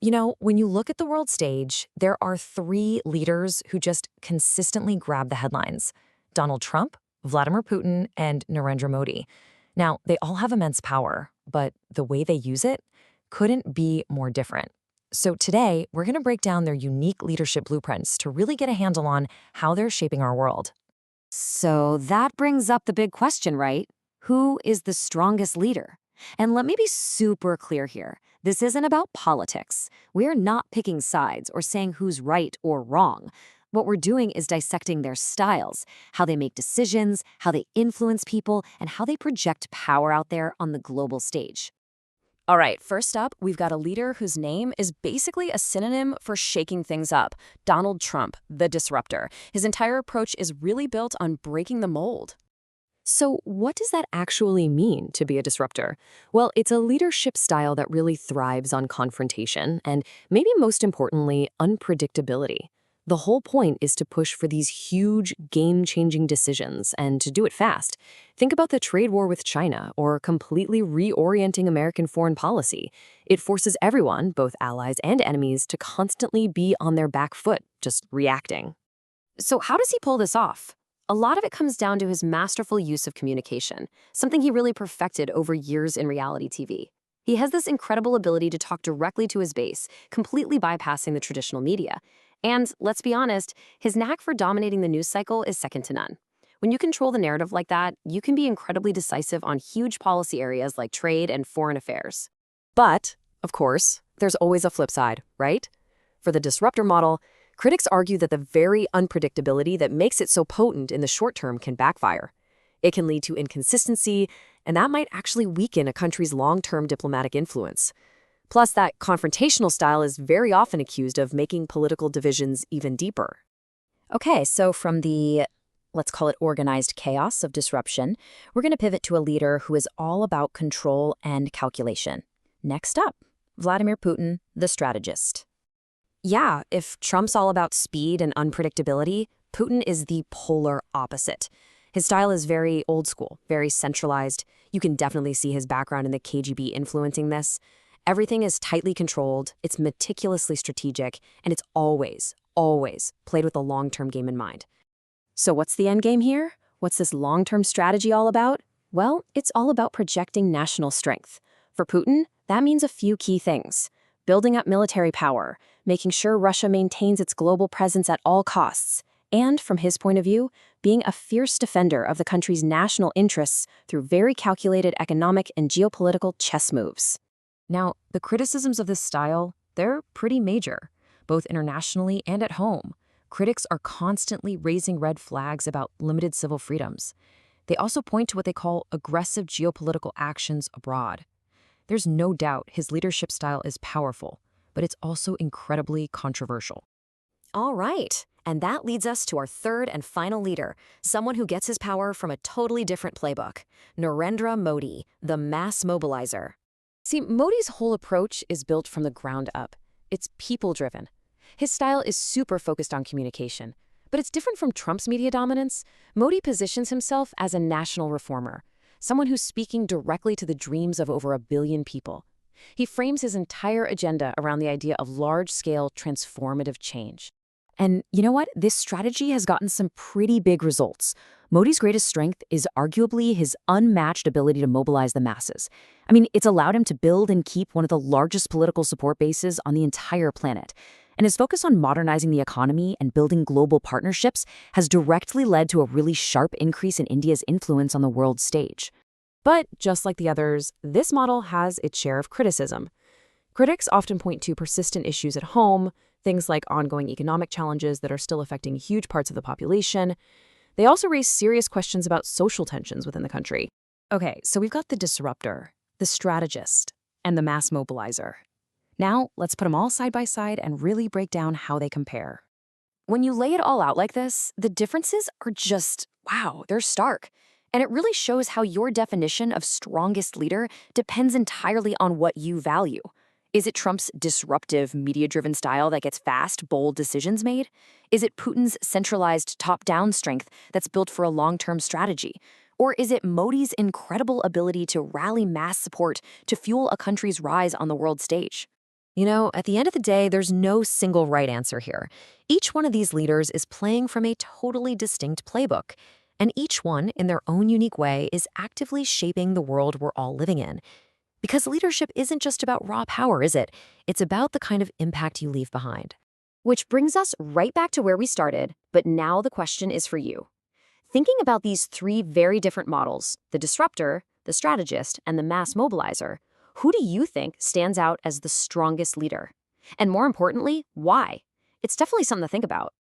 When you look at the world stage, there are three leaders who just consistently grab the headlines: Donald Trump, Vladimir Putin, and Narendra Modi. Now, they all have immense power, but the way they use it couldn't be more different. So today, we're going to break down their unique leadership blueprints to really get a handle on how they're shaping our world. So that brings up the big question, right? Who is the strongest leader? And let me be super clear here. This isn't about politics. We're not picking sides or saying who's right or wrong. What we're doing is dissecting their styles, how they make decisions, how they influence people, and how they project power out there on the global stage. All right, first up, we've got a leader whose name is basically a synonym for shaking things up: Donald Trump, the disruptor. His entire approach is really built on breaking the mold. So, what does that actually mean to be a disruptor? Well, it's a leadership style that really thrives on confrontation and, maybe most importantly, unpredictability. The whole point is to push for these huge, game-changing decisions and to do it fast. Think about the trade war with China or completely reorienting American foreign policy. It forces everyone, both allies and enemies, to constantly be on their back foot, just reacting. So how does he pull this off? A lot of it comes down to his masterful use of communication, something he really perfected over years in reality TV. He has this incredible ability to talk directly to his base, completely bypassing the traditional media. And let's be honest, his knack for dominating the news cycle is second to none. When you control the narrative like that, you can be incredibly decisive on huge policy areas like trade and foreign affairs. But, of course, there's always a flip side, right? For the disruptor model, critics argue that the very unpredictability that makes it so potent in the short term can backfire. It can lead to inconsistency, and that might actually weaken a country's long-term diplomatic influence. Plus, that confrontational style is very often accused of making political divisions even deeper. Okay, so from the, let's call it organized chaos of disruption, we're going to pivot to a leader who is all about control and calculation. Next up, Vladimir Putin, the strategist. Yeah, if Trump's all about speed and unpredictability, Putin is the polar opposite. His style is very old school, very centralized. You can definitely see his background in the KGB influencing this. Everything is tightly controlled, it's meticulously strategic, and it's always played with a long-term game in mind. So what's the end game here? What's this long-term strategy all about? Well, it's all about projecting national strength. For Putin, that means a few key things: building up military power, making sure Russia maintains its global presence at all costs, and, from his point of view, being a fierce defender of the country's national interests through very calculated economic and geopolitical chess moves. Now, the criticisms of this style, they're pretty major, both internationally and at home. Critics are constantly raising red flags about limited civil freedoms. They also point to what they call aggressive geopolitical actions abroad. There's no doubt his leadership style is powerful, but it's also incredibly controversial. All right, and that leads us to our third and final leader, someone who gets his power from a totally different playbook: Narendra Modi, the mass mobilizer. See, Modi's whole approach is built from the ground up. It's people-driven. His style is super focused on communication. But it's different from Trump's media dominance. Modi positions himself as a national reformer, someone who's speaking directly to the dreams of over 1 billion people. He frames his entire agenda around the idea of large-scale transformative change. And you know what? This strategy has gotten some pretty big results. Modi's greatest strength is arguably his unmatched ability to mobilize the masses. I mean, it's allowed him to build and keep one of the largest political support bases on the entire planet. And his focus on modernizing the economy and building global partnerships has directly led to a really sharp increase in India's influence on the world stage. But just like the others, this model has its share of criticism. Critics often point to persistent issues at home, things like ongoing economic challenges that are still affecting huge parts of the population. They also raise serious questions about social tensions within the country. Okay, so we've got the disruptor, the strategist, and the mass mobilizer. Now, let's put them all side by side and really break down how they compare. When you lay it all out like this, the differences are just, wow, they're stark. And it really shows how your definition of strongest leader depends entirely on what you value. Is it Trump's disruptive, media-driven style that gets fast, bold decisions made? Is it Putin's centralized, top-down strength that's built for a long-term strategy? Or is it Modi's incredible ability to rally mass support to fuel a country's rise on the world stage? At the end of the day, there's no single right answer here. Each one of these leaders is playing from a totally distinct playbook, and each one, in their own unique way, is actively shaping the world we're all living in. Because leadership isn't just about raw power, is it? It's about the kind of impact you leave behind. Which brings us right back to where we started, but now the question is for you. Thinking about these three very different models, the disruptor, the strategist, and the mass mobilizer, who do you think stands out as the strongest leader? And more importantly, why? It's definitely something to think about.